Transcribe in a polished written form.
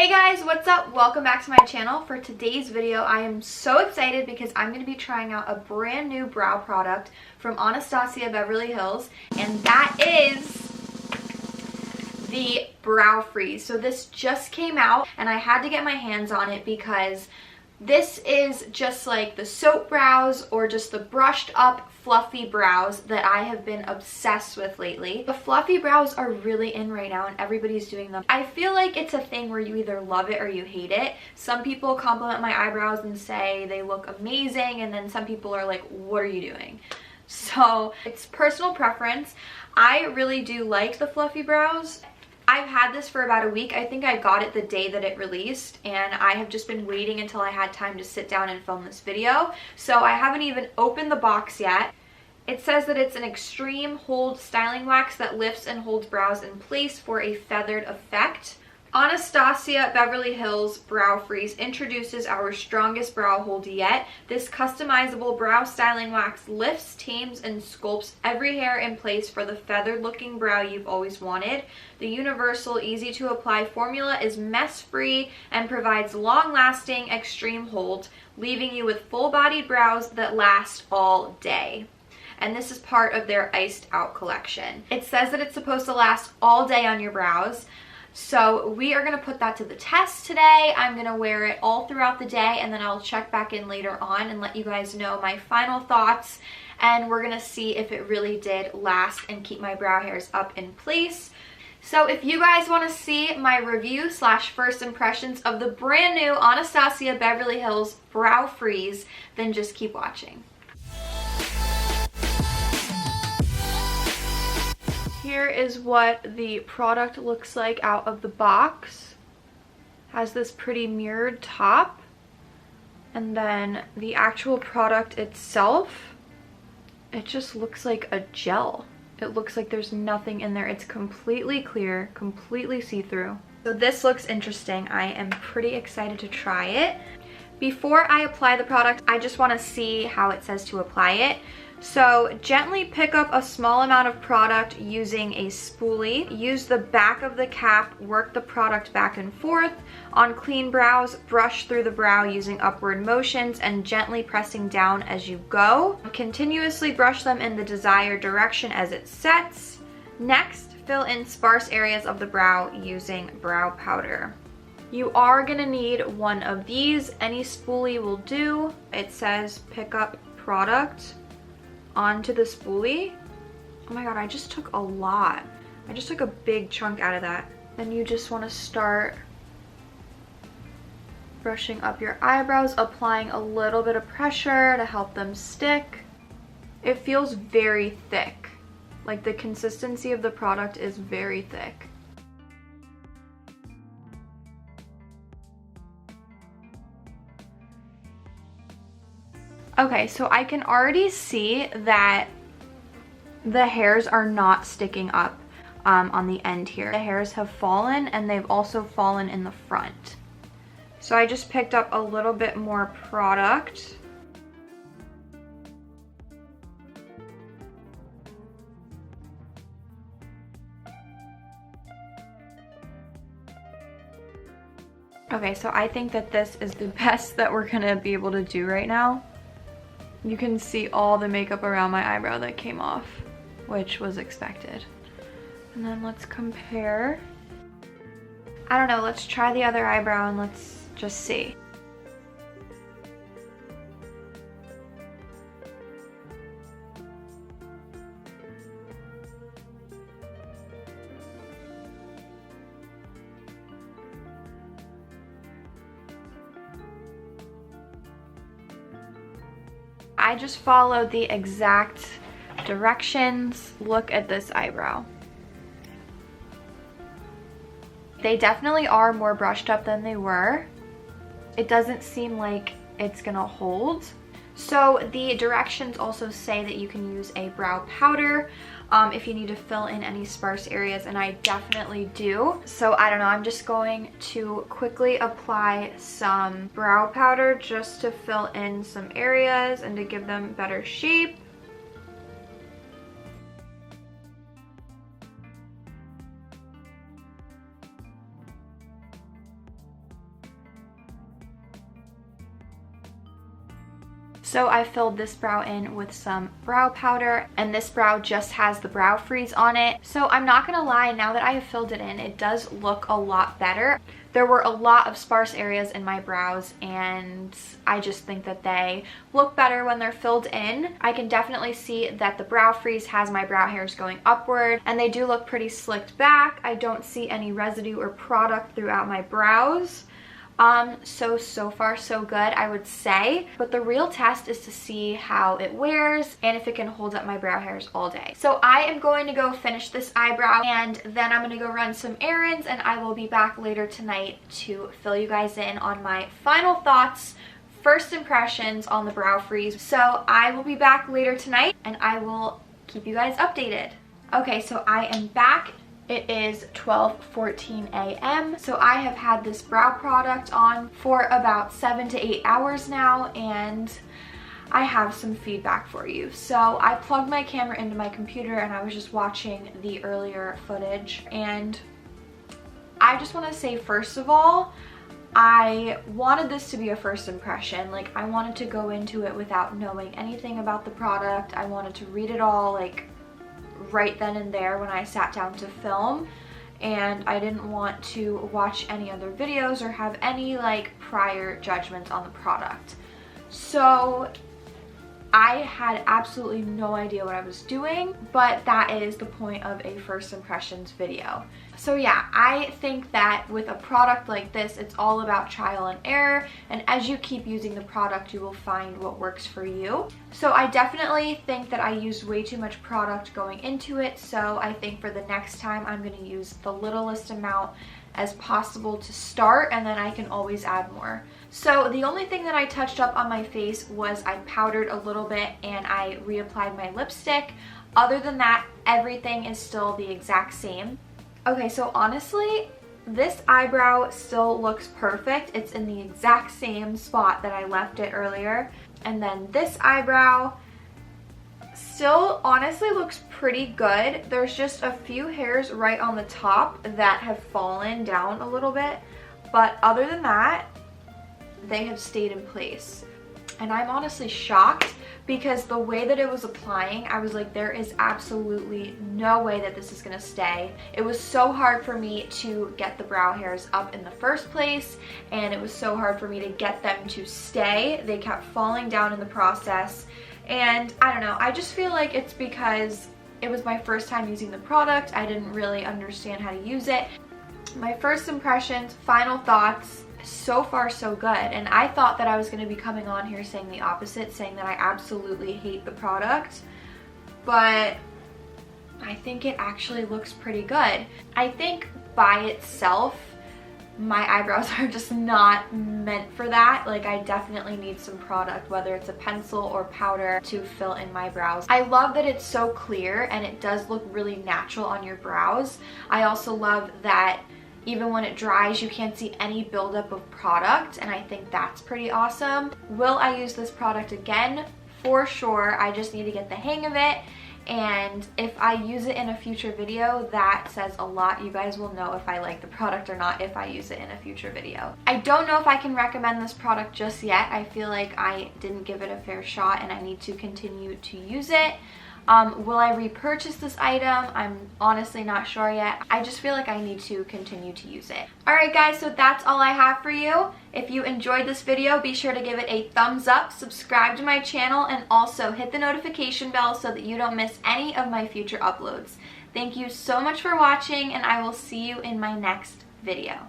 Hey guys, what's up? Welcome back to my channel. For today's video, I am so excited because I'm going to be trying out a brand new brow product from Anastasia Beverly Hills, and that is the Brow Freeze. So this just came out and I had to get my hands on it because this is just like the soap brows or just the brushed up fluffy brows that I have been obsessed with lately. The fluffy brows are really in right now and everybody's doing them. I feel like it's a thing where you either love it or you hate it. Some people compliment my eyebrows and say they look amazing, and then some people are like, what are you doing? So it's personal preference. I really do like the fluffy brows. I've had this for about a week. I think I got it the day that it released, and I have just been waiting until I had time to sit down and film this video. So I haven't even opened the box yet. It says that it's an extreme hold styling wax that lifts and holds brows in place for a feathered effect. Anastasia Beverly Hills Brow Freeze introduces our strongest brow hold yet. This customizable brow styling wax lifts, tames, and sculpts every hair in place for the feathered looking brow you've always wanted. The universal, easy to apply formula is mess free and provides long lasting extreme hold, leaving you with full bodied brows that last all day. And this is part of their iced out collection. It says that it's supposed to last all day on your brows. So we are going to put that to the test today. I'm going to wear it all throughout the day, and then I'll check back in later on and let you guys know my final thoughts. And we're going to see if it really did last and keep my brow hairs up in place. So if you guys want to see my review / first impressions of the brand new Anastasia Beverly Hills Brow Freeze, then just keep watching. Here is what the product looks like out of the box. Has this pretty mirrored top, and then the actual product itself, it just looks like a gel. It looks like there's nothing in there. It's completely clear, completely see-through. So this looks interesting. I am pretty excited to try it. Before I apply the product, I just want to see how it says to apply it. So gently pick up a small amount of product using a spoolie. Use the back of the cap, work the product back and forth. On clean brows, brush through the brow using upward motions and gently pressing down as you go. Continuously brush them in the desired direction as it sets. Next, fill in sparse areas of the brow using brow powder. You are gonna need one of these. Any spoolie will do. It says pick up product onto the spoolie. Oh my god, I just took a lot. I just took a big chunk out of that. Then you just want to start brushing up your eyebrows, applying a little bit of pressure to help them stick. It feels very thick. Like the consistency of the product is very thick. Okay, so I can already see that the hairs are not sticking up on the end here. The hairs have fallen, and they've also fallen in the front. So I just picked up a little bit more product. Okay, so I think that this is the best that we're gonna be able to do right now. You can see all the makeup around my eyebrow that came off, which was expected. And then let's compare. I don't know, let's try the other eyebrow and let's just see. I just followed the exact directions. Look at this eyebrow. They definitely are more brushed up than they were. It doesn't seem like it's gonna hold. So the directions also say that you can use a brow powder if you need to fill in any sparse areas, and I definitely do. So I don't know, I'm just going to quickly apply some brow powder just to fill in some areas and to give them better shape. So I filled this brow in with some brow powder, and this brow just has the brow freeze on it. So I'm not gonna lie, now that I have filled it in, it does look a lot better. There were a lot of sparse areas in my brows, and I just think that they look better when they're filled in. I can definitely see that the brow freeze has my brow hairs going upward, and they do look pretty slicked back. I don't see any residue or product throughout my brows. So far so good, I would say. But the real test is to see how it wears and if it can hold up my brow hairs all day. So I am going to go finish this eyebrow, and then I'm going to go run some errands, and I will be back later tonight to fill you guys in on my final thoughts, first impressions on the brow freeze. So I will be back later tonight, and I will keep you guys updated. Okay, so I am back. It is 12:14 a.m. So I have had this brow product on for about 7 to 8 hours now, and I have some feedback for you. So I plugged my camera into my computer, and I was just watching the earlier footage, and I just want to say, first of all, I wanted this to be a first impression. Like, I wanted to go into it without knowing anything about the product. I wanted to read it all, like, right then and there when I sat down to film, and I didn't want to watch any other videos or have any like prior judgment on the product. So I had absolutely no idea what I was doing, but that is the point of a first impressions video. So yeah, I think that with a product like this, it's all about trial and error, and as you keep using the product, you will find what works for you. So I definitely think that I used way too much product going into it, so I think for the next time I'm going to use the littlest amount as possible to start, and then I can always add more. So the only thing that I touched up on my face was I powdered a little bit and I reapplied my lipstick. Other than that, everything is still the exact same. Okay, so honestly, this eyebrow still looks perfect. It's in the exact same spot that I left it earlier. And then this eyebrow still honestly looks pretty good. There's just a few hairs right on the top that have fallen down a little bit, but other than that, they have stayed in place. And I'm honestly shocked, because the way that it was applying, I was like, there is absolutely no way that this is gonna stay. It was so hard for me to get the brow hairs up in the first place, and it was so hard for me to get them to stay. They kept falling down in the process, and I don't know, I just feel like it's because it was my first time using the product. I didn't really understand how to use it. My first impressions, final thoughts, so far so good. And I thought that I was going to be coming on here saying the opposite, saying that I absolutely hate the product, but I think it actually looks pretty good. I think by itself, my eyebrows are just not meant for that. Like, I definitely need some product, whether it's a pencil or powder, to fill in my brows. I love that it's so clear and it does look really natural on your brows. I also love that even when it dries, you can't see any buildup of product, and I think that's pretty awesome. Will I use this product again? For sure. I just need to get the hang of it, and if I use it in a future video, that says a lot. You guys will know if I like the product or not if I use it in a future video. I don't know if I can recommend this product just yet. I feel like I didn't give it a fair shot, and I need to continue to use it. Will I repurchase this item? I'm honestly not sure yet. I just feel like I need to continue to use it. Alright guys, so that's all I have for you. If you enjoyed this video, be sure to give it a thumbs up, subscribe to my channel, and also hit the notification bell so that you don't miss any of my future uploads. Thank you so much for watching, and I will see you in my next video.